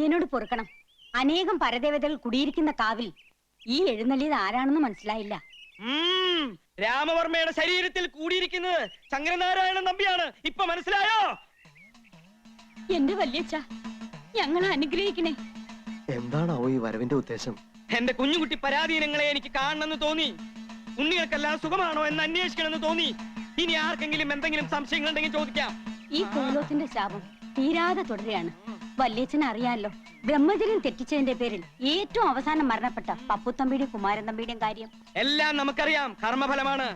അടിയനോട് പൊറുക്കണം. അനേകം പരദേവതകൾ കുടിയിരിക്കുന്ന കാവിൽ ഈ എഴുന്നള്ളിയത് ആരാണെന്ന് മനസ്സിലായില്ല. രാമവർമ്മയുടെ ശരീരത്തിൽ കൂടിയിരിക്കുന്നത് ശങ്കരനാരായണൻ നമ്പിയാണ്. ഇപ്പൊ മനസ്സിലായോ? എന്റെ വല്യച്ഛ, ഞങ്ങളെ അനുഗ്രഹിക്കണേ. എന്താണോ ഈ വരവിന്റെ ഉദ്ദേശം? എന്റെ കുഞ്ഞുകുട്ടി പരാധീനങ്ങളെ എനിക്ക് കാണണമെന്ന് തോന്നി. ഉണ്ണികൾക്കെല്ലാം സുഖമാണോ എന്ന് അന്വേഷിക്കണമെന്ന് തോന്നി. ഇനി ആർക്കെങ്കിലും എന്തെങ്കിലും സംശയങ്ങൾ ഉണ്ടെങ്കിൽ ചോദിക്കാം. ഈ കോലോത്തിന്റെ ശാപം തീരാതെ തുടരുകയാണ്. വല്യച്ഛനെ അറിയാലോ, ബ്രഹ്മചര്യം തെറ്റിച്ചതിന്റെ പേരിൽ ഏറ്റവും അവസാനം മരണപ്പെട്ട പപ്പുത്തമ്പിയുടെയും കുമാരൻ തമ്പിയുടെയും കാര്യം എല്ലാം നമുക്കറിയാം. കർമ്മഫലമാണ്.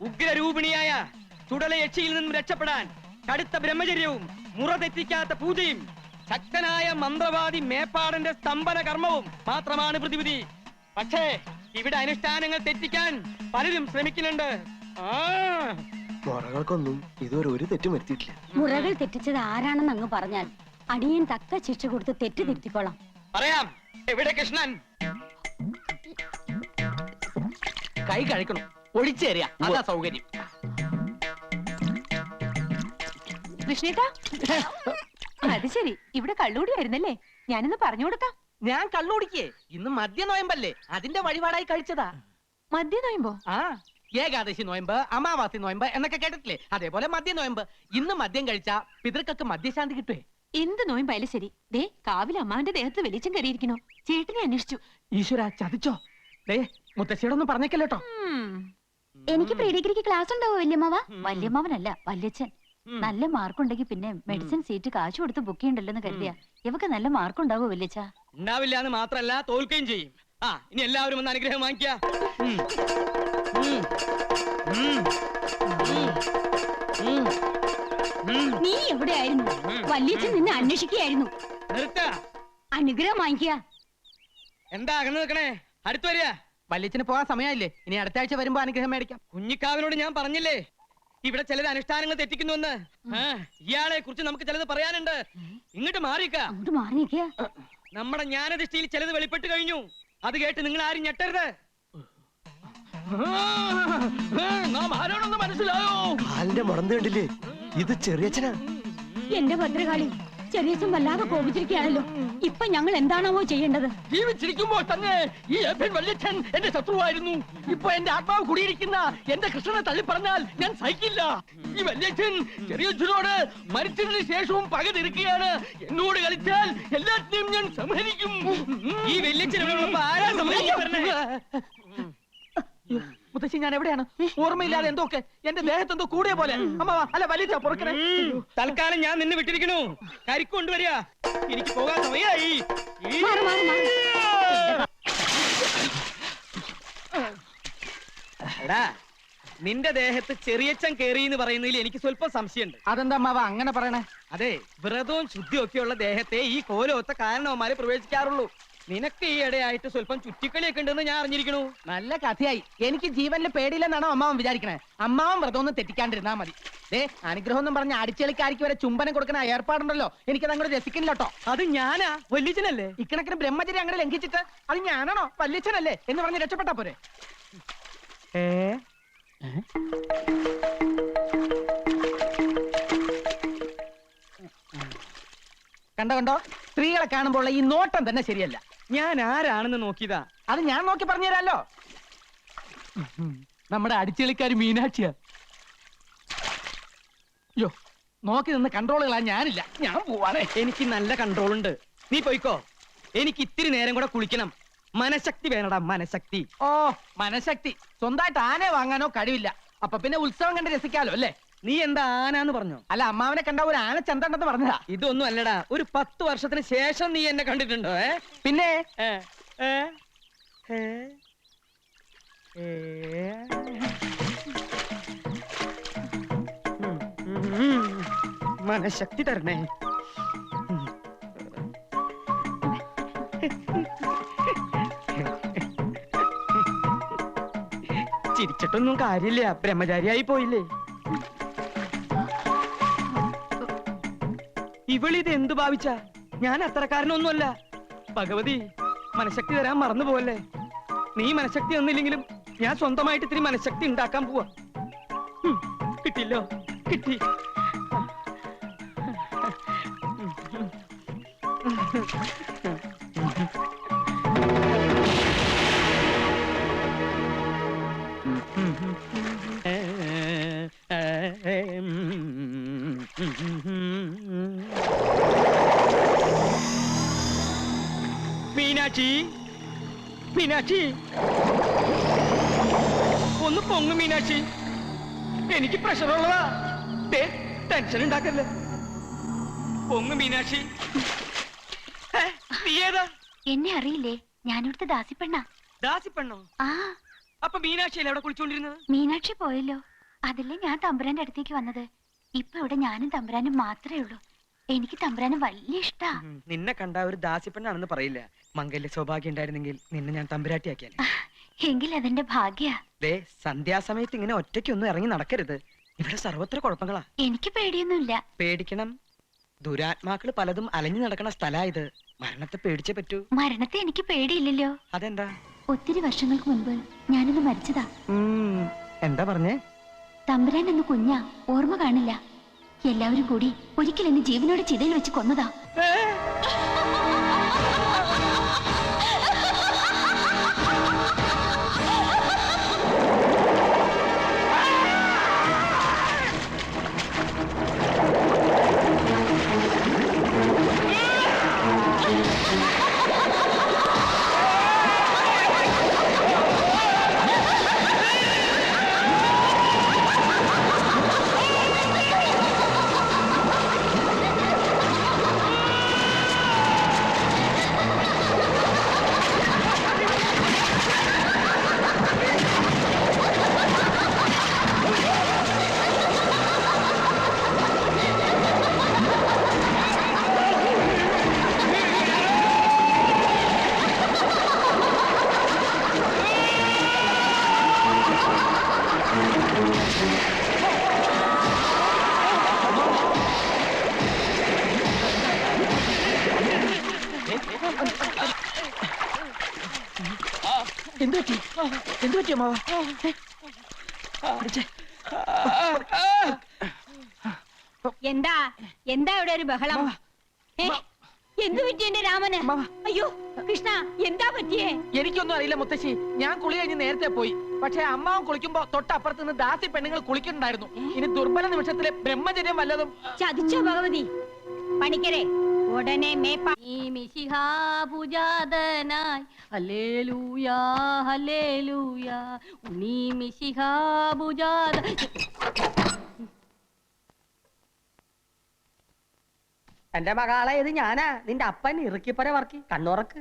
ഉഗ്രരൂപിണിയായ ചുടലയക്ഷിയിൽ നിന്നും രക്ഷപ്പെടാൻ കടുത്ത ബ്രഹ്മചര്യവും മുറ തെറ്റിക്കാത്ത പൂജയും ശക്തനായ മന്ത്രവാദി മേപ്പാടന്റെ സ്തംഭന കർമ്മവും മാത്രമാണ് പ്രതിവിധി. പക്ഷേ ഇവിടെ അനുഷ്ഠാനങ്ങൾ തെറ്റിക്കാൻ പലരും ശ്രമിക്കുന്നുണ്ട്. മുറകൾക്കൊന്നും ഇതുവരെ ഒരു തെറ്റും വരുത്തിയിട്ടില്ല. മുറകൾ തെറ്റിച്ചത് ആരാണെന്ന് അങ്ങ് പറഞ്ഞാൽ അടിയൻ തക്ക ശിക്ഷ കൊടുത്ത് തെറ്റ് തിരുത്തിക്കോളാം. പറയാം. എവിടെ കൃഷ്ണൻ? കൈ കഴിക്കണം, ഒഴിച്ചേറിയ അതാ സൗകര്യം. കൃഷ്ണേട്ടാ, അത് ശരി, ഇവിടെ കള്ളുകൂടിയായിരുന്നല്ലേ? ഞാനിന്ന് പറഞ്ഞു കൊടുക്കാം. ഞാൻ കള്ളുടിക്കേ, ഇന്ന് മദ്യ നോയമ്പല്ലേ, അതിന്റെ വഴിപാടായി കഴിച്ചതാ. മദ്യ നോയമ്പോ? ആ, ഏകാദശി നോയമ്പ്, അമാവാസി നോയമ്പ് എന്നൊക്കെ കേട്ടിട്ടില്ലേ? അതേപോലെ മദ്യ നോയമ്പ്. ഇന്ന് മദ്യം കഴിച്ചാ പിതൃക്കൾക്ക് മദ്യശാന്തി കിട്ടുവേ. എന്ത് നോയമ്പായാലും ശരി, ദേ കാവിൽ അമ്മാന്റെ ദേഹത്ത് വെളിച്ചം കയറിയിരിക്കണോ? ചേട്ടനെ അന്വേഷിച്ചു. ഈശ്വര, ചതിച്ചോ? ദേ മുത്തശ്ശിയോടൊന്നും പറഞ്ഞേക്കല്ലോട്ടോ. എനിക്ക് പ്രീ ഡിഗ്രിക്ക് ക്ലാസ് ഉണ്ടാവോ വല്യമ്മാവ? വല്യമ്മാവനല്ല, വല്യച്ഛൻ. നല്ല മാർക്കുണ്ടെങ്കിൽ പിന്നെ മെഡിസിൻ സീറ്റ് കാശ് കൊടുത്ത് ബുക്ക് ചെയ്യണ്ടല്ലോ കരുതിയ. ഇവക്ക് നല്ല മാർക്കുണ്ടാവോ വല്യച്ഛ? ഉണ്ടാവില്ല എന്ന് മാത്രല്ല, തോൽക്കുകയും ചെയ്യും. ഇനി എല്ലാവരും ഒന്ന് അനുഗ്രഹം വാങ്ങിക്ക. നീ എവിടെയായിരുന്നു? വല്യച്ഛൻ നിന്നെ അന്വേഷിക്കുകയായിരുന്നു. അനുഗ്രഹം വാങ്ങിക്കുക. എന്താ അകന്ന് നിൽക്കണേ? അടുത്ത് വരിക. വല്യച്ഛന് പോകാൻ സമയമില്ലേ? ഇനി അടുത്ത ആഴ്ച വരുമ്പോ അനുഗ്രഹം മേടിക്കാം. കുഞ്ഞിക്കാവിനോട് ഞാൻ പറഞ്ഞില്ലേ ഇവിടെ ചിലത് അനുഷ്ഠാനങ്ങൾ തെറ്റിക്കുന്നുവെന്ന്. ഇയാളെ കുറിച്ച് നമുക്ക് ചിലത് പറയാനുണ്ട്. ഇങ്ങോട്ട് മാറിക്ക. നമ്മുടെ ജ്ഞാനദൃഷ്ടിയിൽ ചിലത് വെളിപ്പെട്ട് കഴിഞ്ഞു. അത് കേട്ട് നിങ്ങൾ ആരും ഞെട്ടരുത്. ആരോടൊന്ന് മനസ്സിലായോ? കാലിന്റെ മുടന്ത് കണ്ടില്ലേ? ഇത് ചെറിയച്ഛനാ. എന്റെ ഭദ്രകാളി, ചെറിയച്ഛൻ വല്ലാതെ കോപിച്ചിരിക്കുകയാണല്ലോ. ഇപ്പൊ ഞങ്ങൾ എന്താണാവോ ചെയ്യേണ്ടത്? ജീവിച്ചിരിക്കുമ്പോൾ തന്നെ ഈ വല്യച്ഛൻ എന്റെ ശത്രുവായിരുന്നു. ഇപ്പൊ എന്റെ ആത്മാവ് കുടിയിരിക്കുന്ന എന്റെ കൃഷ്ണനെ തള്ളി പറഞ്ഞാൽ ഞാൻ സഹിക്കില്ല. ഈ വല്യച്ഛൻ ചെറിയച്ഛനോട് മരിച്ചതിന് ശേഷവും പക തീർക്കുകയാണ്. എന്നോട് കളിച്ചാൽ എല്ലാത്തിനെയും ഞാൻ സംഹരിക്കും. ഈ വല്യച്ഛൻ ആരാ സംഹരിക്കാൻ പറഞ്ഞേ? മുത്തശ്ശി, ഞാൻ എവിടെയാണ്? ഓർമ്മയില്ലാതെ എന്തൊക്കെ എന്റെ ദേഹത്ത് എന്തോ കൂടിയ പോലെ. അമ്മ അല്ല, വലിയ പൊറുക്കണേ. തൽക്കാലം ഞാൻ നിന്നെ വിട്ടിരിക്കണു. കരിക്കൊണ്ടുവരിക. എനിക്ക് പോകാൻ സമയമായി. എടാ, നിന്റെ ദേഹത്ത് ചെറിയച്ചൻ കേറി എന്ന് പറയുന്നതിൽ എനിക്ക് സ്വല്പം സംശയമുണ്ട്. അതെന്താ അമ്മാവ അങ്ങനെ പറയണേ? അതെ, വ്രതവും ശുദ്ധിയും ഒക്കെയുള്ള ദേഹത്തെ ഈ കോലൊത്ത കാരണവന്മാരെ പ്രവേശിക്കാറുള്ളൂ. നിനക്ക് ഈ ഇടയായിട്ട് സ്വല്പം ചുറ്റിക്കളിയൊക്കെ ഉണ്ടെന്ന് ഞാൻ അറിഞ്ഞിരിക്കണു. നല്ല കഥയായി. എനിക്ക് ജീവനിൽ പേടിയില്ലെന്നാണോ അമ്മാവൻ വിചാരിക്കണേ? അമ്മാവൻ വ്രതം ഒന്നും തെറ്റിക്കാണ്ടിരുന്നാ മതി. അനുഗ്രഹം എന്നും പറഞ്ഞ അടിച്ചെളിക്കാരിക്ക് വരെ ചുംബനം കൊടുക്കുന്ന ഏർപ്പാടുണ്ടല്ലോ, എനിക്കത് അങ്ങോട്ട് രസിക്കുന്നില്ലോട്ടോ. അത് ഞാനാ? വല്യച്ഛനല്ലേ? ഇക്കണക്കിന് ബ്രഹ്മചര്യം അങ്ങനെ ലംഘിച്ചിട്ട് അത് ഞാനാണോ വല്യച്ഛനല്ലേ എന്ന് പറഞ്ഞ് രക്ഷപ്പെട്ടാ പോരെ? കണ്ടോ, സ്ത്രീകളെ കാണുമ്പോൾ ഈ നോട്ടം തന്നെ ശരിയല്ല. ഞാൻ ആരാണെന്ന് നോക്കിയതാ. അത് ഞാൻ നോക്കി പറഞ്ഞു തരാലോ. നമ്മുടെ അടിച്ചെളിക്കാരി മീനാക്ഷിയാ. യോ, നോക്കി നിന്ന് കൺട്രോളുകളാ ഞാനില്ല. ഞാൻ പോവാണേ. എനിക്ക് നല്ല കൺട്രോൾ ഉണ്ട്. നീ പോയിക്കോ. എനിക്ക് ഇത്തിരി നേരം കൂടെ കുളിക്കണം. മനഃശക്തി വേണടാ, മനഃശക്തി. ഓ, മനഃശക്തി. സ്വന്തമായിട്ട് ആനയെ വാങ്ങാനോ കഴിവില്ല. അപ്പൊ പിന്നെ ഉത്സവം കണ്ട് രസിക്കാലോ അല്ലേ? നീ എന്താ ആനാന്ന് പറഞ്ഞോ? അല്ല, അമ്മാവനെ കണ്ട ഒരു ആന ചന്തണ്ടെന്ന് പറഞ്ഞതാ. ഇതൊന്നും അല്ലടാ. ഒരു 10 വർഷത്തിന് ശേഷം നീ എന്നെ കണ്ടിട്ടുണ്ടോ? പിന്നെ മനഃശക്തി തരണേ. ചിരിച്ചിട്ടൊന്നും കാര്യമില്ല. ബ്രഹ്മചാരിയായി പോയില്ലേ? ഇവളിത് എന്തു ഭാവിച്ച? ഞാൻ അത്രക്കാരനൊന്നുമല്ല. ഭഗവതി, മനഃശക്തി തരാൻ മറന്നു പോവല്ലേ. നീ മനഃശക്തി ഒന്നില്ലെങ്കിലും ഞാൻ സ്വന്തമായിട്ട് ഇത്തിരി മനഃശക്തി ഉണ്ടാക്കാൻ പോവാ. കിട്ടില്ലോ, കിട്ടി. മീനാക്ഷി, മീനാക്ഷി, ഒന്ന് പൊങ്ങു മീനാക്ഷി. എനിക്ക് പ്രഷറുള്ളതാ. ടെൻഷൻ ഉണ്ടാക്കല്ലേ. പൊങ്ങു മീനാക്ഷി. നീ ഏതാ? എന്നെ അറിയില്ലേ? ഞാനിവിടുത്തെ ദാസിപ്പെണ്ണ. ദാസിപ്പെണ്ണോ? ആ, അപ്പൊ മീനാക്ഷിയല്ലേ അവിടെ കുളിച്ചോണ്ടിരുന്നത്? മീനാക്ഷി പോയല്ലോ. അതല്ലേ ഞാൻ തമ്പുരാന്റെ അടുത്തേക്ക് വന്നത്. ഇപ്പൊ ഇവിടെ ഞാനും തമ്പുരാനും മാത്രമേ ഉള്ളൂ. എനിക്ക് തമ്പുരാന് വലിയ ഇഷ്ടാ. നിന്നെ കണ്ട ഒരു ദാസിപ്പെണ്ണാണെന്ന് പറയില്ല. മംഗല്യ സൗഭാഗ്യം ഉണ്ടായിരുന്നെങ്കിൽ നിന്നെ ഞാൻ തമ്പുരാട്ടിയാക്കിയാലേ. എങ്കിൽ അതെന്റെ ഭാഗ്യ. ദേ, സന്ധ്യാസമയത്ത് ഇങ്ങനെ ഒറ്റയ്ക്കൊന്നും ഇറങ്ങി നടക്കരുത്. ഇവിടെ സർവത്ര കുഴപ്പങ്ങളാ. എനിക്ക് പേടിയൊന്നുമില്ല. പേടിക്കണം. ദുരാത്മാക്കള് പലതും അലഞ്ഞു നടക്കണ സ്ഥലാ ഇത്. മരണത്തെ പേടിച്ചേ പറ്റൂ. മരണത്തെ എനിക്ക് പേടിയില്ലല്ലോ. അതെന്താ? ഒത്തിരി വർഷങ്ങൾക്ക് മുൻപ് ഞാനിന്ന് മരിച്ചതാ. എന്താ പറഞ്ഞേ? തമ്പുരാൻ എന്ന് കുഞ്ഞാ, ഓർമ്മ കാണില്ല. എല്ലാവരും കൂടി ഒരിക്കൽ എന്നെ ജീവനോടെ ചിതയിൽ വെച്ച് കൊന്നതാ. എന്തു പറ്റി അമ്മാവ? എന്താ എന്താ ഇവിടെ ഒരു ബഹളം? എന്തു പറ്റി എന്റെ രാമന്? അയ്യോ കൃഷ്ണ, എന്താ പറ്റിയേ? എനിക്കൊന്നും അറിയില്ല മുത്തശ്ശി. ഞാൻ കുളി കഴിഞ്ഞ് നേരത്തെ പോയി. പക്ഷെ അമ്മാവൻ കുളിക്കുമ്പോ തൊട്ടപ്പുറത്ത് നിന്ന് ദാസി പെണ്ണുങ്ങൾ കുളിക്കുന്നുണ്ടായിരുന്നു. ഇനി ദുർബല നിമിഷത്തിലെ ബ്രഹ്മചര്യം വല്ലതും ചതിച്ചോ ഭഗവതി? പണിക്കരെ ഉടനെ പൂജാതനായി ഹല്ലേലൂയാ ഹല്ലേലൂയാ ഉണ്ണി മിശിഹാ പൂജാത. എന്റെ മകളെ, ഇത് ഞാനാ നിന്റെ അപ്പൻ ഇറുക്കിപ്പര വർക്കി. കണ്ണുറക്ക്.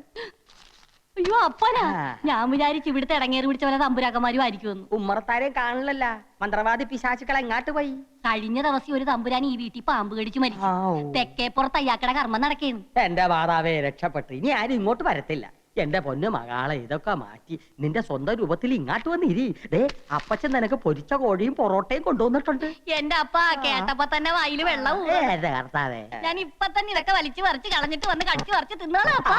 അയ്യോ അപ്പനാ, ഞാൻ വിചാരിച്ചു ഇവിടുത്തെ ഇടങ്ങേറി പിടിച്ച പോലെ തമ്പുരാക്കന്മാരും ആയിരിക്കുമെന്ന്. ഉമ്മറത്താരെയും കാണില്ലല്ല. മന്ത്രവാദി പിശാചുക്കൾ എങ്ങാട്ട് പോയി? കഴിഞ്ഞ ദിവസം ഒരു തമ്പുരാൻ ഈ വീട്ടിൽ പാമ്പ് കടിച്ചു മരിച്ചു. തെക്കേപ്പുറത്ത് അയ്യാക്കടെ കർമ്മം നടക്കേന്ന്. എന്റെ മാതാവേ, രക്ഷപ്പെട്ടു. ഇനി ആരും ഇങ്ങോട്ട് വരത്തില്ല. എന്റെ പൊന്നു മകളെ, ഇതൊക്കെ മാറ്റി നിന്റെ സ്വന്തം രൂപത്തിൽ ഇങ്ങാട്ട് വന്നിരി. ദേ, അപ്പച്ചൻ നിനക്ക് പൊരിച്ച കോഴിയും പൊറോട്ടയും കൊണ്ടുവന്നിട്ടുണ്ട്. എന്റെ അപ്പ കേട്ടപ്പോ തന്നെ വായില് വെള്ളവും. കർത്താവേ, ഞാൻ ഇപ്പൊ തന്നെ ഇതൊക്കെ വലിച്ചു പറിച്ച് കളഞ്ഞിട്ട് വന്ന് കടിച്ചു പറിച്ച് തിന്നാണ് അപ്പാ.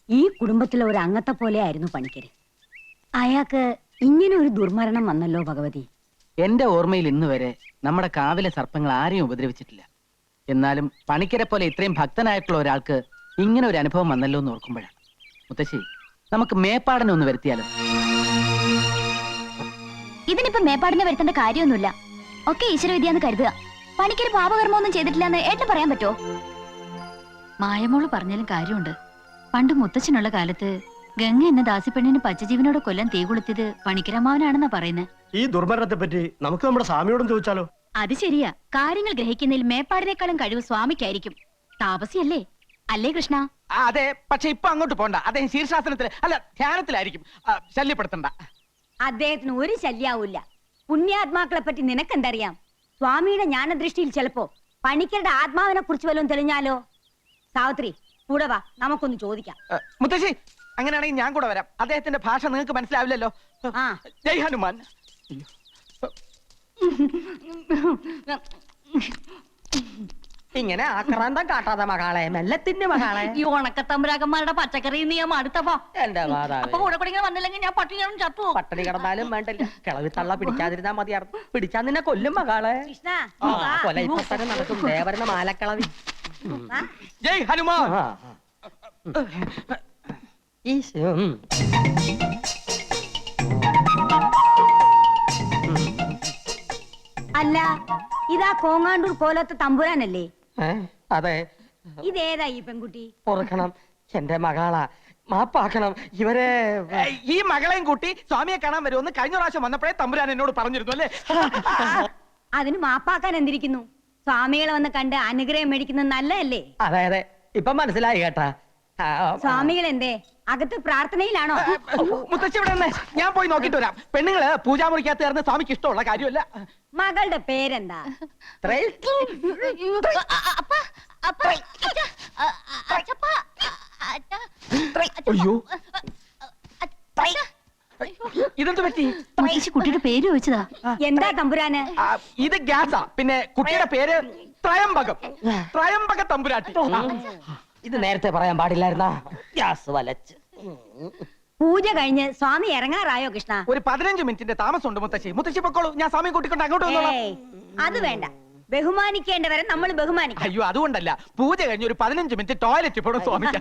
ഈ കുടുംബത്തിലെ ഒരു അംഗത്തെ പോലെ ആയിരുന്നു പണിക്കര്. അയാൾക്ക് ഇങ്ങനെ ഒരു ദുർമരണം വന്നല്ലോ ഭഗവതി. എന്റെ ഓർമ്മയിൽ ഇന്ന് വരെ നമ്മുടെ കാവിലെ സർപ്പങ്ങൾ ആരെയും ഉപദ്രവിച്ചിട്ടില്ല. എന്നാലും പണിക്കരെ പോലെ ഇത്രയും ഭക്തനായിട്ടുള്ള ഒരാൾക്ക് ഇങ്ങനെ ഒരു അനുഭവം വന്നല്ലോ എന്ന് ഓർക്കുമ്പോഴാണ്. മുത്തശ്ശി, നമുക്ക് മേപ്പാടനെ ഒന്ന് വരുത്തിയാലോ? ഇതിനിപ്പോ മേപ്പാടിനെ വരുത്തേണ്ട കാര്യമൊന്നുമില്ല. ഒക്കെ ഈശ്വരവിദ്യാന്ന് കരുതുക. പണിക്കൊരു പാപകർമ്മമൊന്നും ചെയ്തിട്ടില്ലെന്ന് ഏട്ടൻ പറയാൻ പറ്റുമോ? മായമോള് പറഞ്ഞാലും കാര്യമുണ്ട്. പണ്ട് മുത്തച്ഛനുള്ള കാലത്ത് ഗംഗ എന്ന ദാസിപ്പെണ്ണിന് പച്ചജീവനോട് കൊല്ലാൻ തീ കൊളുത്തിയത് പണിക്കരമാവനാണെന്നാ പറയുന്നത്. ഈ ദുർമരണത്തെ പറ്റി നമുക്ക് നമ്മുടെ സ്വാമിയോടും ചോദിച്ചാലോ? അത് ശരിയാ. കാര്യങ്ങൾ ഗ്രഹിക്കുന്നതിൽ മേപ്പാടിനേക്കാളും കഴിവ് സ്വാമിക്കായിരിക്കും. താപസിയല്ലേ? അല്ലേ കൃഷ്ണ? അതെ, പക്ഷെ ഇപ്പൊ അങ്ങോട്ട് പോണ്ട. അദ്ദേഹം ശീർഷാസനത്തിൽ അല്ല ധ്യാനത്തിലായിരിക്കും. ശല്യപ്പെടുത്തണ്ട. അദ്ദേഹത്തിന് ഒരു ശല്യാവൂല്ല. പുണ്യാത്മാക്കളെ പറ്റി നിനക്കെന്തറിയാം? സ്വാമിയുടെ ജ്ഞാനദൃഷ്ടിയിൽ ചിലപ്പോ പണിക്കരുടെ ആത്മാവിനെ കുറിച്ച് വല്ലതും തെളിഞ്ഞാലോ? സാവിത്രി, കൂടെ വാ, നമുക്കൊന്ന് ചോദിക്കാം. മുത്തശ്ശി, അങ്ങനെയാണെങ്കിൽ ഞാൻ കൂടെ വരാം. അദ്ദേഹത്തിന്റെ ഭാഷ നിങ്ങൾക്ക് മനസ്സിലാവില്ലല്ലോ. ആ, ജയ് ഹനുമാൻ. ഇങ്ങനെ ആക്രാന്തം കാട്ടാതെ മകളെ, മെല്ലത്തിന്റെ മകളെ. ഈ ഉണക്കത്തമ്പുരാക്കന്മാരുടെ പച്ചക്കറി നീ അടുത്തപ്പോ എന്റെ മാതാവേ, അപ്പൊ കൂടെ കൂടെ വന്നില്ലെങ്കിൽ ഞാൻ പട്ടികളും ചത്തു. പട്ടണി കിടന്നാലും വേണ്ടില്ല. കിളവി തള്ള പിടിക്കാതിരുന്നാ മതിയായിരുന്നു. പിടിച്ചാ നിന്നെ കൊല്ലും മകളെ. കൃഷ്ണ, കൊല ഇപ്പൊ തന്നെ നടക്കും. ദേവരുടെ മാലക്കിളവി. ജയ് ഹനുമാൻ. അല്ല ഇതാ കോങ്ങാണ്ടൂർ പോലത്തെ തമ്പുരാനല്ലേ? അതെ. ഇതേതാ ഈ പെൺകുട്ടി? ഓർക്കണം, എന്റെ മകളാ. മാപ്പാക്കണം ഇവരെ. ഈ മകളെയും കൂട്ടി സ്വാമിയെ കാണാൻ വരുമെന്ന് കഴിഞ്ഞ പ്രാവശ്യം വന്നപ്പോഴേ തമ്പുരാൻ എന്നോട് പറഞ്ഞിരുന്നു അല്ലേ? അതിന് മാപ്പാക്കാൻ എന്തിരിക്കുന്നു? സ്വാമികളെ വന്ന് കണ്ട് അനുഗ്രഹം മേടിക്കുന്നത് നല്ലതല്ലേ? അതെ അതെ, ഇപ്പൊ മനസ്സിലായി കേട്ടാ. സ്വാമികൾ എന്തേ അകത്ത് പ്രാർത്ഥനയിലാണോ? മുത്തശ്ശി ഇവിടെ നിന്ന് ഞാൻ പോയി നോക്കിട്ട് വരാം. പെണ്ണുങ്ങള് പൂജാമുറിക്കകത്ത് ചേർന്ന് സ്വാമിക്ക് ഇഷ്ടമുള്ള കാര്യമല്ല. മകളുടെ പേരെന്താ? അയ്യോ, ഇതെന്ത് പറ്റി? കുട്ടിയുടെ പേര് ചോദിച്ചതാ. എന്താ തമ്പുരാന്? ഇത് ഗ്യാസാ. പിന്നെ കുട്ടിയുടെ പേര് ത്രയംബകം. ത്രയംബക തമ്പുരാട്ടി. ഇത് നേരത്തെ പറയാൻ പാടില്ലായിരുന്നാ? ഗ്യാസ് വലച്ച്. പൂജ കഴിഞ്ഞ് സ്വാമി ഇറങ്ങാറായോ കൃഷ്ണ? ഒരു 15 മിനിറ്റിന്റെ താമസമുണ്ട് മുത്തശ്ശി. മുത്തശ്ശി പൊക്കോളൂ, ഞാൻ സ്വാമി കൂട്ടിക്കൊണ്ട് അങ്ങോട്ട് വന്നോളാം. ഏയ്, അത് വേണ്ട. ബഹുമാനിക്കേണ്ടവരെ നമ്മൾ ബഹുമാനിക്കണം. അയ്യോ, അതുകൊണ്ടല്ല. പൂജ കഴിഞ്ഞ് ഒരു 15 മിനിറ്റ് ടോയ്ലറ്റ് പോണം സ്വാമിക്ക്.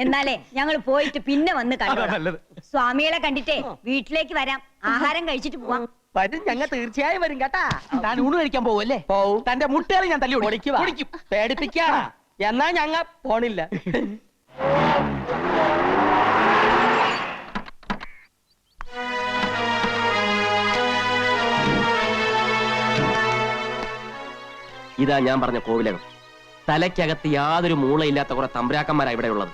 എന്നാലേ ഞങ്ങൾ പോയിട്ട് പിന്നെ വന്ന് അതാ കണ്ടു. നല്ലത്. സ്വാമികളെ കണ്ടിട്ടേ വീട്ടിലേക്ക് വരാം. ആഹാരം കഴിച്ചിട്ട് പോവാം. വരും, ഞങ്ങൾ തീർച്ചയായും വരും കേട്ടാ. താൻ ഊണ് കഴിക്കാൻ പോവല്ലേ? പോവും. തന്റെ മുട്ടേറി ഞാൻ തല്ലി പൊളിക്കുവാ. പൊളിക്കും. പേടിപ്പിക്കാ. എന്നാ ഞങ്ങ പോണില്ല. ഇതാ ഞാൻ പറഞ്ഞ കോവിലകം. തലയ്ക്കകത്ത് യാതൊരു മൂളയില്ലാത്ത കുറെ തമ്പുരാക്കന്മാരാ ഇവിടെ ഉള്ളത്.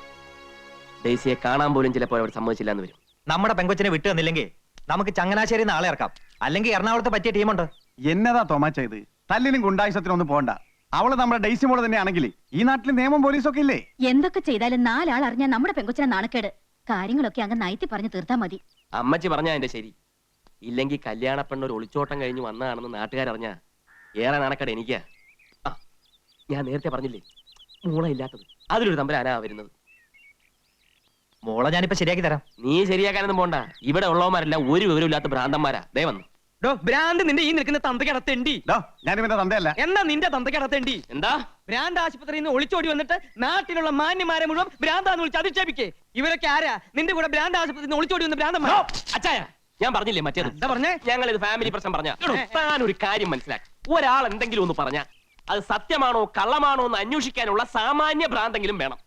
ഡെയ്സിയെ കാണാൻ പോലും ചിലപ്പോൾ അവർ സമ്മതിച്ചില്ല എന്ന് വരും. നമ്മുടെ പെങ്കൊച്ചിനെ വിട്ടു തന്നില്ലെങ്കിൽ നമുക്ക് ചങ്ങനാശ്ശേരി നാളെ ഇറക്കാം. അല്ലെങ്കിൽ എറണാകുളത്ത് പറ്റിയ ടീമുണ്ട്. എന്നതാ തോമാച്ച ഇത്? തല്ലിനും ഗുണ്ടായുസത്തിനൊന്നും പോണ്ട. അവള് നമ്മുടെ ഡെയ്സി മോള് തന്നെയാണെങ്കിൽ ഈ നാട്ടിൽ നിയമം പോലീസൊക്കെ ഇല്ലേ? എന്തൊക്കെ ചെയ്താലും 4 ആൾ അറിഞ്ഞാൽ നമ്മുടെ പെങ്കൊച്ചിനെ നാണക്കേട്. കാര്യങ്ങളൊക്കെ അങ്ങ് നയത്തി പറഞ്ഞു തീർത്താ മതി. അമ്മച്ചി പറഞ്ഞാ എന്റെ ശരി. ഇല്ലെങ്കിൽ കല്യാണ പെണ്ണൊരു ഒളിച്ചോട്ടം കഴിഞ്ഞ് വന്നതാണെന്ന് നാട്ടുകാരറിഞ്ഞാ ഏറെ നാണക്കേട് എനിക്കാ. ഞാൻ നേരത്തെ പറഞ്ഞില്ലേ, മൂളയില്ലാത്തത്. അതിലൊരു തമ്പുരാനാ വരുന്നത്. മോളെ ഞാനിപ്പോ ശരിയാക്കി തരാം. നീ ശരിയാക്കാനൊന്നും പോണ്ട. ഇവിടെ ഉള്ളവന്മാരെല്ലാം ഒരു വിവരമില്ലാത്ത ഭ്രാന്തന്മാരാ. ദേ വന്നു. ഭ്രാന്ത് നിന്റെ ഈ നിൽക്കുന്ന തന്തക്കടത്തേണ്ടി. ഞാൻ ഇവന്റെ തന്തയല്ല. എന്നാ നിന്റെ തന്തക്കടത്തേണ്ടി. എന്താ? ഭ്രാന്ത് ആശുപത്രിയിൽ നിന്ന് ഒളിച്ചോടി വന്നിട്ട് നാട്ടിലുള്ള മാന്യമാരെ മുഴുവൻ ഭ്രാന്താന്ന് വിളിച്ച് അധിക്ഷേപിക്കേ. ഇവരൊക്കെ ആരാ? നിന്റെ കൂടെ ഭ്രാന്ത് ആശുപത്രിയിൽ നിന്ന് ഒളിച്ചോടി വന്ന ഭ്രാന്തന്മാർ. അച്ചായ, ഞാൻ പറഞ്ഞില്ലേ മറ്റേത്? എന്താ പറഞ്ഞേ? ഞങ്ങൾ ഇത് ഫാമിലി പ്രശ്നം പറഞ്ഞ. താൻ ഒരു കാര്യം മനസ്സിലാക്കി. ഒരാൾ എന്തെങ്കിലും ഒന്ന് പറഞ്ഞ അത് സത്യമാണോ കള്ളമാണോ എന്ന് അന്വേഷിക്കാനുള്ള സാമാന്യ ഭ്രാന്തെങ്കിലും വേണം.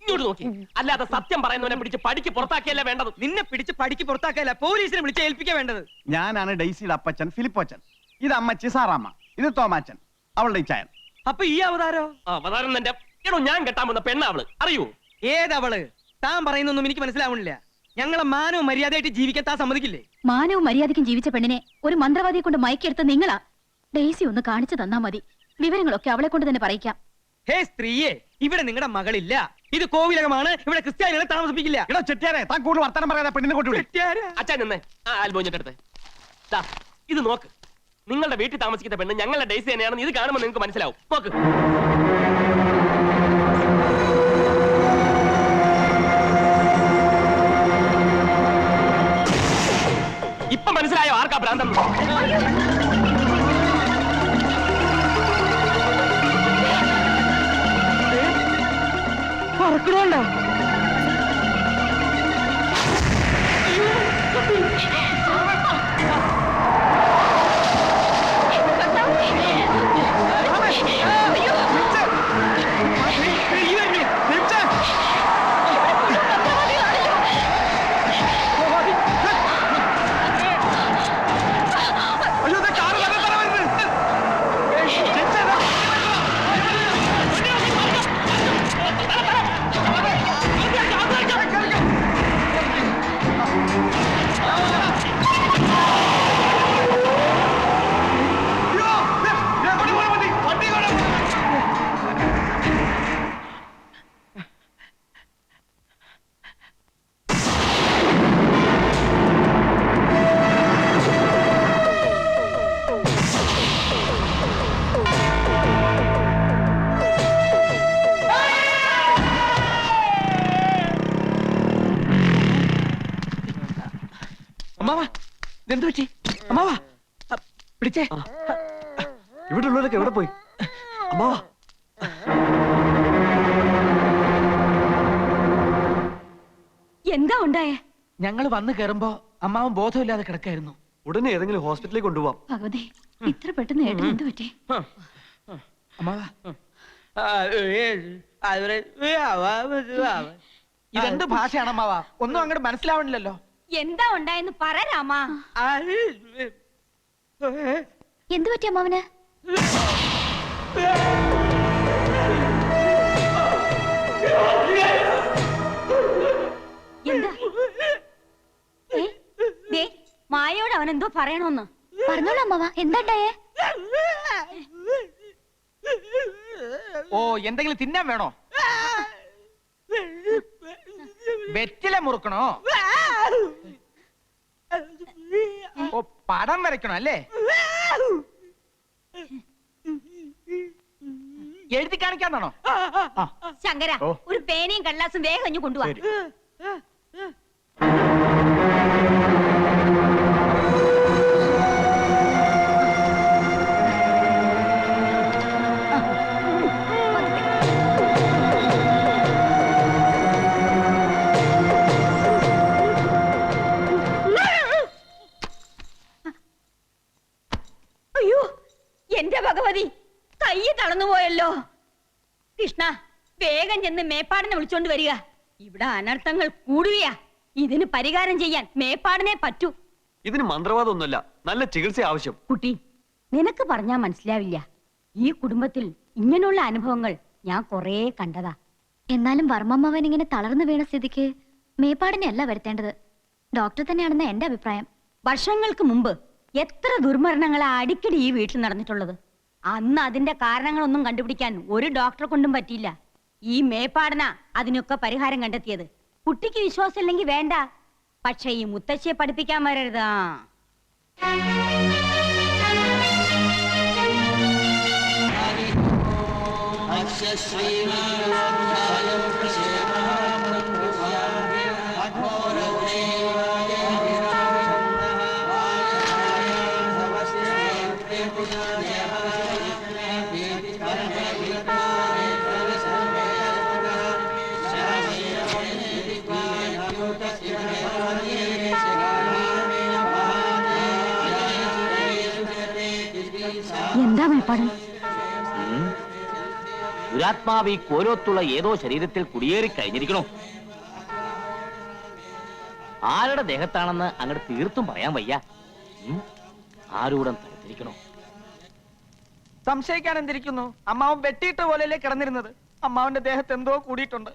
ഇങ്ങോട്ട് നോക്കി. അല്ലാതെ സത്യം പറയുന്നവനെ പിടിച്ച് പടിക്ക് പുറത്താക്കിയല്ല വേണ്ടത്. നിന്നെ പിടിച്ച് പടിക്ക് പുറത്താക്കല്ല, പോലീസിനെ വിളിച്ച് ഏൽപ്പിക്കാൻ വേണ്ടത്. ഞാനാണ് ഡെയ്സിയുടെ അപ്പച്ചൻ ഫിലിപ്പോച്ചൻ. ഇത് അമ്മച്ചി സാറാമ്മ. ഇത് തോമാച്ചൻ, അവളുടെ ഇച്ചായൻ. അപ്പൊ ഈ അവതാരോ? അവതാരം എന്റെ എടോ, ഞാൻ കെട്ടാൻ വന്ന പെണ്ണാവള്. അറിയൂ? ഏതവള്? താൻ പറയുന്നൊന്നും എനിക്ക് മനസ്സിലാവണില്ല. ഞങ്ങളെ മാനവും മര്യാദയായിട്ട് ജീവിക്കാൻ താൻ സമ്മതിക്കില്ലേ? മാനവും മര്യാദയ്ക്കും ജീവിച്ച പെണ്ണിനെ ഒരു മന്ത്രവാദിയെ കൊണ്ട് മയക്കെടുത്ത് നിങ്ങളാ. ഡെയ്സി ഒന്ന് കാണിച്ചു തന്നാ മതി. വിവരങ്ങളൊക്കെ അവളെ കൊണ്ട് തന്നെ പറയിക്കാം. ഹേ സ്ത്രീയെ, ഇവിടെ നിങ്ങളുടെ മകളില്ല. ഇത് കോവിലകമാണ്. ഇവിടെ ക്രിസ്ത്യാനികളെ താമസിപ്പിക്കില്ല. എടോ ചെട്ടിയാരെ, താൻ കൂടുതൽ വർത്തമാനം പറയാതെ പെണ്ണിനെ കൊണ്ടുവിടും. അച്ഛൻ നിന്നേ. ആ ആൽബോഞ്ഞിട്ടെടുത്ത് ഇത് നോക്ക്. നിങ്ങളുടെ വീട്ടിൽ താമസിക്കുന്ന പെണ്ണ് ഞങ്ങളുടെ ഡെയ്സി തന്നെയാണെന്ന് ഇത് കാണുമ്പോൾ നിങ്ങൾക്ക് മനസ്സിലാവും. നോക്ക്. ഇപ്പൊ മനസ്സിലായോ ആർക്കാ ഭ്രാന്തം? പറക്കണോണ്ടോ? എന്ത് പറ്റി അമ്മാവാ? പിടിച്ചേ. ഇവിടെ ഉള്ളവരൊക്കെ എവിടെ പോയി? അമ്മാവാ, എന്താ ഉണ്ടായേ? ഞങ്ങൾ വന്നു കയറുമ്പോ അമ്മാവൻ ബോധമില്ലാതെ കിടക്കായിരുന്നു. ഉടനെ ഏതെങ്കിലും ഹോസ്പിറ്റലിൽ കൊണ്ടുപോവാം. ഭഗവതി, ഇത്ര പെട്ടെന്ന് ഏട്ടന് എന്ത് പറ്റി? അമ്മാവ, ഇതെന്ത് ഭാഷയാണ് അമ്മാവ? ഒന്നും അങ്ങോട്ട് മനസ്സിലാവണില്ലല്ലോ. എന്താ ഉണ്ടായെന്ന് പറ രാമാ. എന്ത് പറ്റി അമ്മാവന്? എന്താ? ദേ, മായയോട് അവൻ എന്തോ പറയണോന്ന്. പറഞ്ഞോളൂ അമ്മാവ, എന്താണ്ടായേ? ഓ, എന്തെങ്കിലും തിന്നാൻ വേണോ? വെറ്റില മുറുക്കണോ? ഓ, പടം വരയ്ക്കണോ അല്ലേ? എഴുതി കാണിക്കാന്നാണോ? ശങ്കര, ഒരു പേനയും കടലാസും വേഗം ഇഞ്ഞു കൊണ്ടുപോവാ. അയ്യോ, എന്റെ ഭഗവതി, കൈ തളർന്നുപോയല്ലോ. കൃഷ്ണ, വേഗം ചെന്ന് മേപ്പാടിനെ വിളിച്ചോണ്ട് വരിക. ഇവിടെ അനർത്ഥങ്ങൾ കൂടുകയാ. ഇതിന് പരിഹാരം ചെയ്യാൻ മേപ്പാടിനെ പറ്റൂ. ഇതിന് മന്ത്രവാദമൊന്നുമല്ല, നല്ല ചികിത്സ ആവശ്യം. കുട്ടി, നിനക്ക് പറഞ്ഞാ മനസ്സിലാവില്ല. ഈ കുടുംബത്തിൽ ഇങ്ങനെയുള്ള അനുഭവങ്ങൾ ഞാൻ കൊറേ കണ്ടതാ. എന്നാലും വർമ്മമ്മവൻ ഇങ്ങനെ തളർന്നു വീണ സ്ഥിതിക്ക് മേപ്പാടിനെ അല്ല വരുത്തേണ്ടത്, ഡോക്ടർ തന്നെയാണെന്ന് എന്റെ അഭിപ്രായം. വർഷങ്ങൾക്ക് മുമ്പ് എത്ര ദുർമരണങ്ങളാ അടിക്കടി ഈ വീട്ടിൽ നടന്നിട്ടുള്ളത്. അന്ന് അതിന്റെ കാരണങ്ങളൊന്നും കണ്ടുപിടിക്കാൻ ഒരു ഡോക്ടറെ കൊണ്ടും പറ്റിയില്ല. ഈ മേപ്പാടന അതിനൊക്കെ പരിഹാരം കണ്ടെത്തിയത്. കുട്ടിക്ക് വിശ്വാസം ഇല്ലെങ്കിൽ വേണ്ട, പക്ഷെ ഈ മുത്തശ്ശിയെ പഠിപ്പിക്കാൻ വരരുതാ. എന്താ മേപ്പാടൻ? ദുരാത്മാവ് ഈ കോലോത്തുള്ള ഏതോ ശരീരത്തിൽ കുടിയേറി കഴിഞ്ഞിരിക്കണോ? ആരുടെ ദേഹത്താണെന്ന് അങ്ങോട്ട് തീർത്തും പറയാൻ വയ്യ. ആരൂടം തടുത്തിരിക്കണോ? സംശയിക്കാൻ എന്തിരിക്കുന്നു? അമ്മാവൻ വെട്ടിയിട്ട പോലെയല്ലേ കിടന്നിരുന്നത്. അമ്മാവന്റെ ദേഹത്ത് എന്തോ കൂടിയിട്ടുണ്ട്.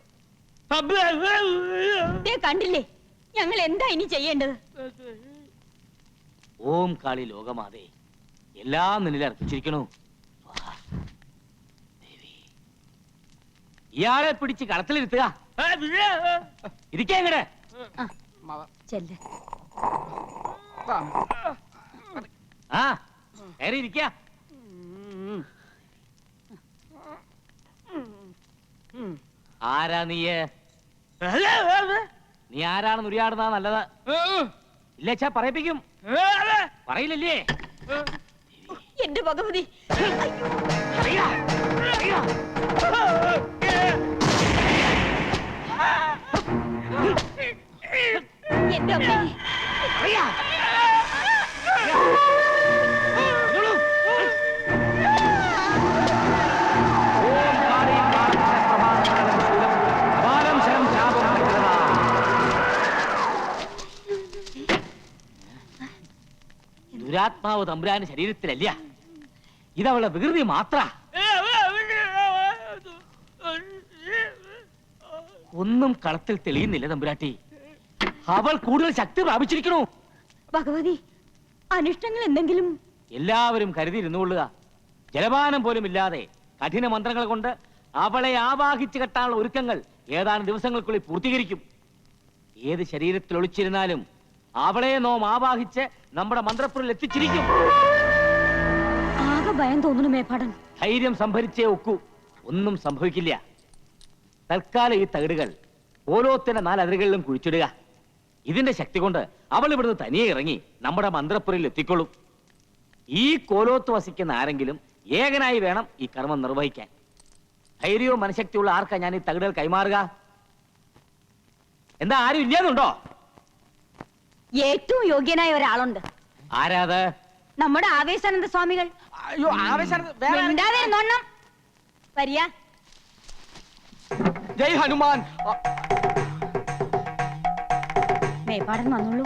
കണ്ടില്ലേ, ഞങ്ങൾ എന്താ ഇനി ചെയ്യേണ്ടത്? ഓം കാളി ലോകമാതേ, എല്ലാം നിന്നിൽ അർപ്പിച്ചിരിക്കണു. ഇയാളെ പിടിച്ച് കളത്തിലിരുത്തുക. ഇരിക്കേ ഇങ്ങടെ. ചെല്ല്. ആ, കയറി ഇരിക്ക. ആരാ നീയ്? നീ ആരാണെന്ന് ഉരിയാടുന്ന നല്ലത്. ഇല്ലച്ചാ പറയിപ്പിക്കും. പറയില്ലല്ലേ? എന്റെ ഭഗവതി, എന്റെ അമ്മേ. ദുരാത്മാവ് തമ്പുരാന് ശരീരത്തിലല്ല, ഇതവളെ വികൃതി മാത്ര. ഒന്നും കളത്തിൽ തെളിയുന്നില്ല തമ്പുരാട്ടി. അവൾ കൂടുതൽ ശക്തി പ്രാപിച്ചിരിക്കണു. ഭഗവതി, അനിഷ്ടങ്ങൾ എന്തെങ്കിലും? എല്ലാവരും കരുതിയിരുന്നുകൊള്ളുക. ജലപാനം പോലും ഇല്ലാതെ കഠിന മന്ത്രങ്ങൾ കൊണ്ട് അവളെ ആവാഹിച്ചു കെട്ടാനുള്ള ഒരുക്കങ്ങൾ ഏതാനും ദിവസങ്ങൾക്കുള്ളിൽ പൂർത്തീകരിക്കും. ഏത് ശരീരത്തിൽ ഒളിച്ചിരുന്നാലും അവളെ നോം ആവാഹിച്ച് നമ്മുടെ മന്ത്രപ്പുരിൽ എത്തിച്ചിരിക്കും. ആകെ ഭയം തോന്നുന്നു മേപ്പാടൻ. ധൈര്യം സംഭരിച്ചേ ഒക്കൂ, ഒന്നും സംഭവിക്കില്ല. തൽക്കാലം ഈ തകിടുകൾ ഓരോത്തിന്റെ 4 അതിരുകളിലും കുഴിച്ചിടുക. ഇതിന്റെ ശക്തി കൊണ്ട് അവൾ ഇവിടുന്ന് തനിയെ ഇറങ്ങി നമ്മുടെ മന്ത്രപ്പുരയിൽ എത്തിക്കൊള്ളും. ഈ കോലോത്ത് വസിക്കുന്ന ആരെങ്കിലും ഏകനായി വേണം ഈ കർമ്മം നിർവഹിക്കാൻ. ധൈര്യവും മനഃശക്തിയുള്ള ആർക്കാ ഞാൻ ഈ തകിടുകൾ കൈമാറുക? എന്താ ആരും ഇല്ലാന്നുണ്ടോ? ഏറ്റവും യോഗ്യനായ ഒരാളുണ്ട്. ആരാത്? നമ്മുടെ ആവേശാനന്ദ സ്വാമികൾ. അയ്യോ മിണ്ടാതിരുന്നോണം. വരിക. ജയ് ഹനുമാൻ. മേപ്പാടൻ വന്നോളൂ.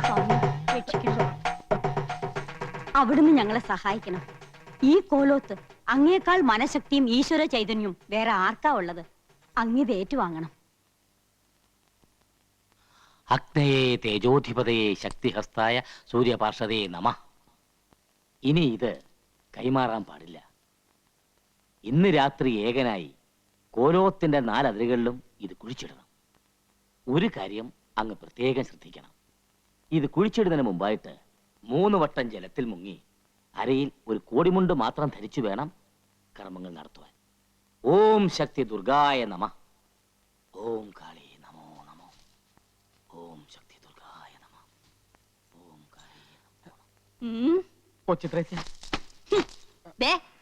സ്വാമി, രക്ഷിക്കണം. അവിടുന്ന് ഞങ്ങളെ സഹായിക്കണം. ഈ കോലോത്ത് അങ്ങേക്കാൾ മനഃശക്തിയും ഈശ്വര ചൈതന്യവും വേറെ ആർക്കാ ഉള്ളത്? അങ്ങിത് ഏറ്റുവാങ്ങണം. അഗ്നയേ തേജോധിപതയെ ശക്തിഹസ്തായ സൂര്യപാർഷദേ നമ. ഇനി ഇത് കൈമാറാൻ പാടില്ല. ഇന്ന് രാത്രി ഏകനായി കോലോത്തിന്റെ 4 അതിരുകളിലും ഇത് കുഴിച്ചിടണം. ഒരു കാര്യം അങ്ങ് പ്രത്യേകം ശ്രദ്ധിക്കണം. ഇത് കുഴിച്ചിടുന്നതിന് മുമ്പായിട്ട് 3 വട്ടം ജലത്തിൽ മുങ്ങി അരയിൽ ഒരു കോടിമുണ്ട് മാത്രം ധരിച്ചു വേണം കർമ്മങ്ങൾ നടത്തുവാൻ. ഓം ശക്തി ദുർഗായ നമ. ഓം കാളി നമോ നമോ. ഓം ശക്തി ദുർഗായ നമ. ഓം കാളി നമോ. കൊച്ചിത്രേസ്യ,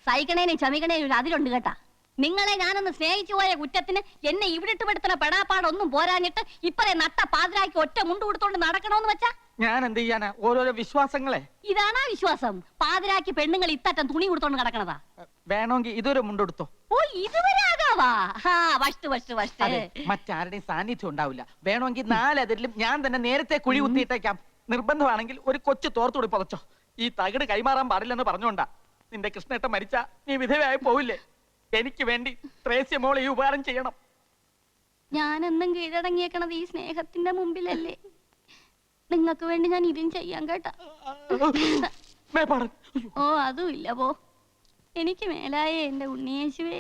സഹിക്കണേനും ക്ഷമിക്കണേനും അതിലുണ്ട് കേട്ടാ. നിങ്ങളെ ഞാനൊന്ന് സ്നേഹിച്ചു പോയ കുറ്റത്തിന് എന്നെ ഇവിടിട്ട് പെടുത്തുന്ന പെടാപ്പാടൊന്നും പോരാഞ്ഞിട്ട് ഇപ്പറേ നട്ട പാതിരാക്കി ഒറ്റ മുണ്ട് കൊടുത്തോണ്ട് നടക്കണോന്ന് വെച്ചാ ഞാൻ എന്ത് ചെയ്യാനാ? ഓരോരോ വിശ്വാസങ്ങളെ. ഇതാണാ വിശ്വാസം? പാതിരാക്കി പെണ്ണുങ്ങൾ ഇത്തറ്റം തുണി കൊടുത്തോണ്ട് നടക്കണതാ. വേണമെങ്കിൽ ഇതൊരു മുണ്ടെടുത്തോ. ഓ, ഇതുവരെ ആകാവാ. മറ്റാരുടെയും സാന്നിധ്യം ഉണ്ടാവില്ല. വേണമെങ്കിൽ 4 അതിരിലും ഞാൻ തന്നെ നേരത്തെ കുഴി കുത്തിയിട്ടേക്കാം. നിർബന്ധമാണെങ്കിൽ ഒരു കൊച്ചു തോർത്തുകൂടി പുതച്ചോ. ഈ തകിട് കൈമാറാൻ പാടില്ലെന്ന് പറഞ്ഞോണ്ടാ. നിന്റെ കൃഷ്ണേട്ട മരിച്ച നീ വിധവയായി പോവില്ലേ? എനിക്ക് വേണ്ടി ത്രേസ്യ മോളെ ഈ ഉപകാരം ചെയ്യണം. ഞാനെന്നും കീഴടങ്ങിയേക്കണത് ഈ സ്നേഹത്തിന്റെ മുമ്പിലല്ലേ? നിങ്ങൾക്ക് വേണ്ടി ഞാൻ ഇതും ചെയ്യാൻ കേട്ടാ. ഓ, അതും ഇല്ല പോ. എനിക്ക് മേലായ എന്റെ ഉണ്ണിയേശുവേ.